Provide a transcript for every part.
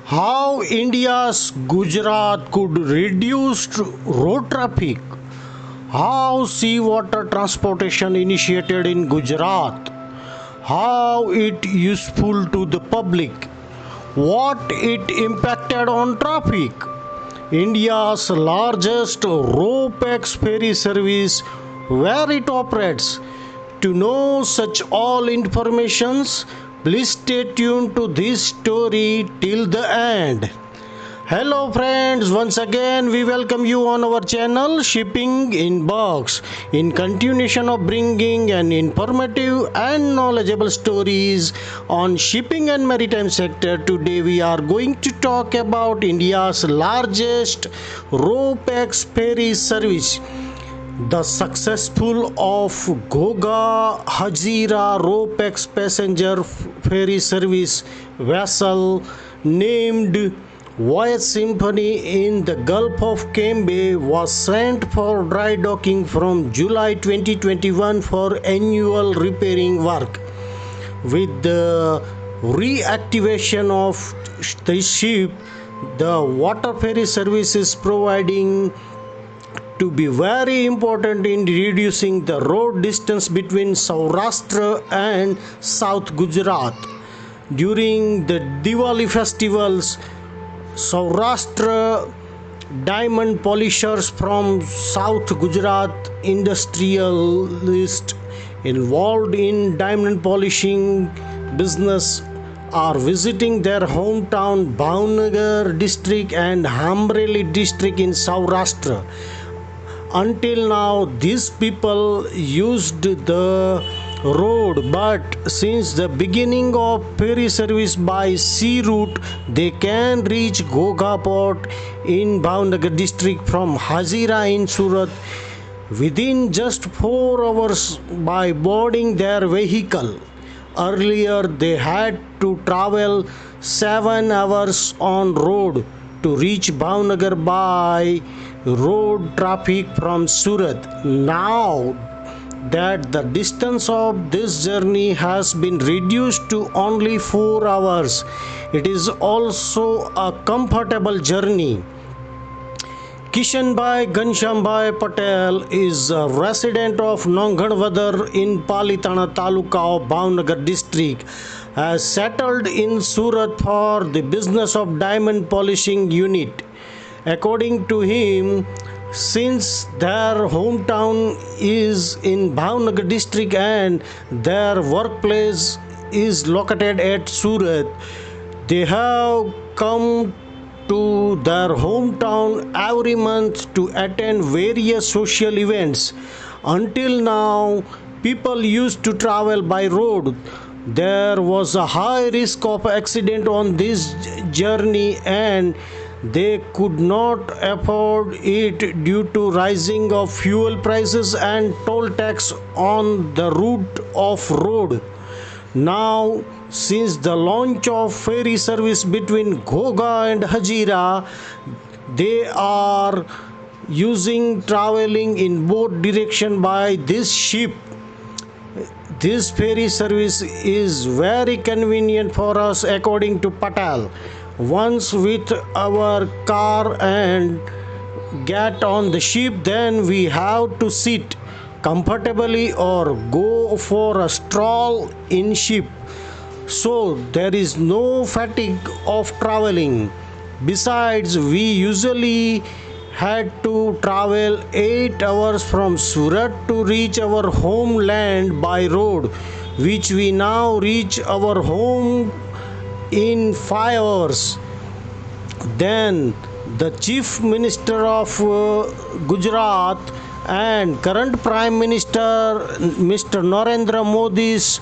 How India's Gujarat could reduce road traffic. How seawater transportation initiated in Gujarat. How it useful to the public. What it impacted on traffic. India's largest RoPax ferry service, where it operates. To know such all informations, please stay tuned to this story till the end. Hello friends, once again we welcome you on our channel Shipping in Box. In continuation of bringing an informative and knowledgeable stories on shipping and maritime sector, today we are going to talk about India's largest RoPax ferry service. The successful of Ghoga Hazira RoPax passenger ferry service vessel named Voyage Symphony in the Gulf of Cambay was sent for dry docking from July 2021 for annual repairing work. With the reactivation of the ship, the water ferry service is providing to be very important in reducing the road distance between Saurashtra and South Gujarat. During the Diwali festivals, Saurashtra diamond polishers from South Gujarat industrialists involved in diamond polishing business are visiting their hometown Bhavnagar district and Hamreli district in Saurashtra. Until now, these people used the road, but since the beginning of ferry service by sea route, they can reach Ghoga port in Bhavnagar district from Hazira in Surat within just 4 hours by boarding their vehicle. Earlier, they had to travel 7 hours on road to reach Bhavnagar by road traffic from Surat. Now that the distance of this journey has been reduced to only 4 hours, it is also a comfortable journey. Kishanbhai Ghanshyambhai Patel is a resident of Nonghanwadar in Palitana Taluka of Bhavnagar district, has settled in Surat for the business of diamond polishing unit. According to him, since their hometown is in Bhavnagar district and their workplace is located at Surat, they have come to their hometown every month to attend various social events. Until now, people used to travel by road. There was a high risk of accident on this journey and they could not afford it due to rising of fuel prices and toll tax on the route of road. Now, since the launch of ferry service between Ghoga and Hazira, they are using traveling in both direction by this ship. This ferry service is very convenient for us, according to Patel. Once with our car and get on the ship, then we have to sit comfortably or go for a stroll in ship, so there is no fatigue of traveling. Besides, we usually had to travel 8 hours from Surat to reach our homeland by road, which we now reach our home in 5 hours. Then the Chief Minister of Gujarat and current Prime Minister Mr. Narendra Modi's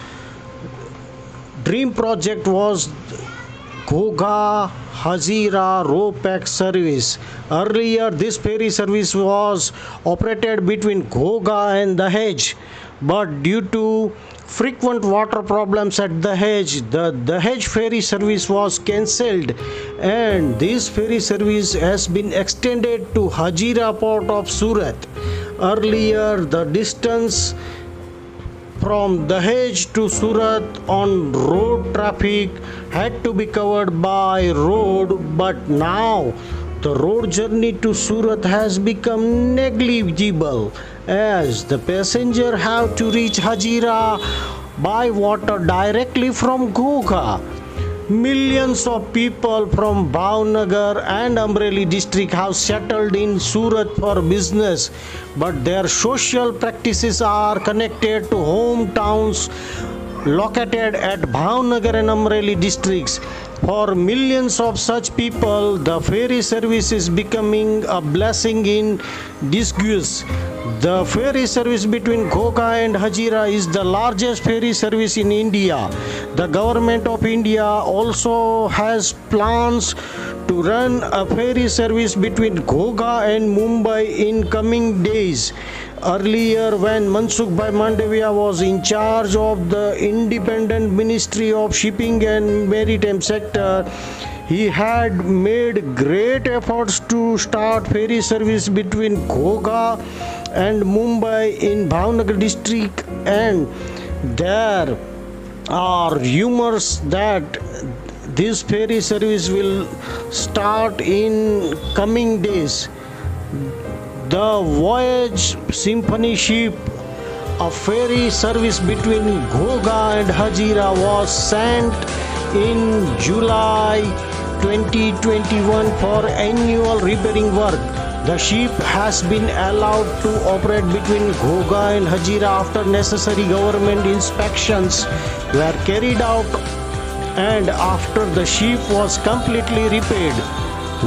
dream project was Ghoga Hazira RoPax service. Earlier, this ferry service was operated between Ghoga and Dahej, but due to frequent water problems at Dahej, the Dahej ferry service was cancelled and this ferry service has been extended to Hazira port of Surat. Earlier, the distance from Dahej to Surat on road traffic had to be covered by road, but now the road journey to Surat has become negligible as the passenger have to reach Hazira by water directly from Ghoga. Millions of people from Bhavnagar and Amreli district have settled in Surat for business, but their social practices are connected to hometowns located at Bhavnagar and Amreli districts. For millions of such people, the ferry service is becoming a blessing in disguise. The ferry service between Ghoga and Hazira is the largest ferry service in India. The government of India also has plans to run a ferry service between Ghoga and Mumbai in coming days. Earlier, when Mansukh Bhai Mandavia was in charge of the Independent Ministry of Shipping and Maritime Sector, he had made great efforts to start ferry service between Ghoga and Mumbai in Bhavnagar district, and there are rumors that this ferry service will start in coming days. The Voyage Symphony ship, a ferry service between Ghoga and Hazira, was sent in July 2021 for annual repairing work. The ship has been allowed to operate between Ghoga and Hazira after necessary government inspections were carried out and after the ship was completely repaired.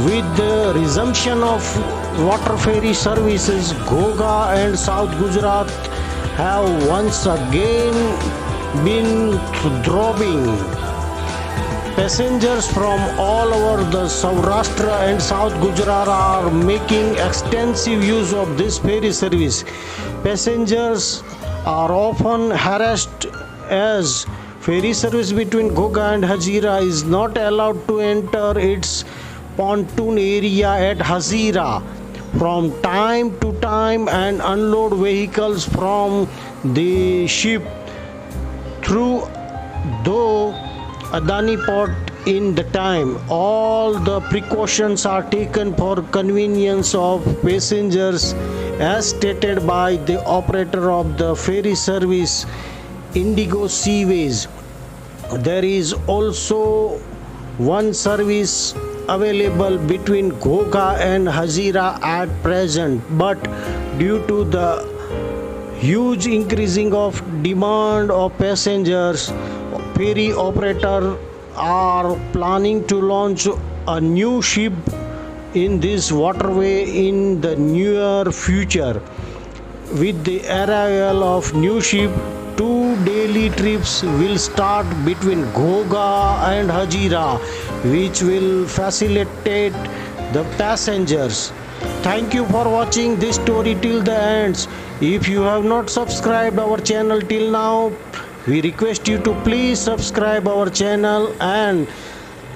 With the resumption of water ferry services, Ghoga and South Gujarat have once again been throbbing. Passengers from all over the Saurashtra and South Gujarat are making extensive use of this ferry service. Passengers are often harassed as ferry service between Ghoga and Hazira is not allowed to enter its pontoon area at Hazira from time to time and unload vehicles from the ship through though Adani Port in the time. All the precautions are taken for convenience of passengers as stated by the operator of the ferry service Indigo Seaways. There is also one service available between Ghoga and Hazira at present, but due to the huge increasing of demand of passengers, ferry operator are planning to launch a new ship in this waterway in the near future. With the arrival of new ship, 2 daily trips will start between Ghoga and Hazira, which will facilitate the passengers. Thank you for watching this story till the end. If you have not subscribed our channel till now, we request you to please subscribe our channel and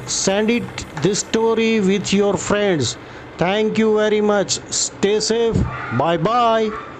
send it this story with your friends. Thank you very much. Stay safe. Bye bye.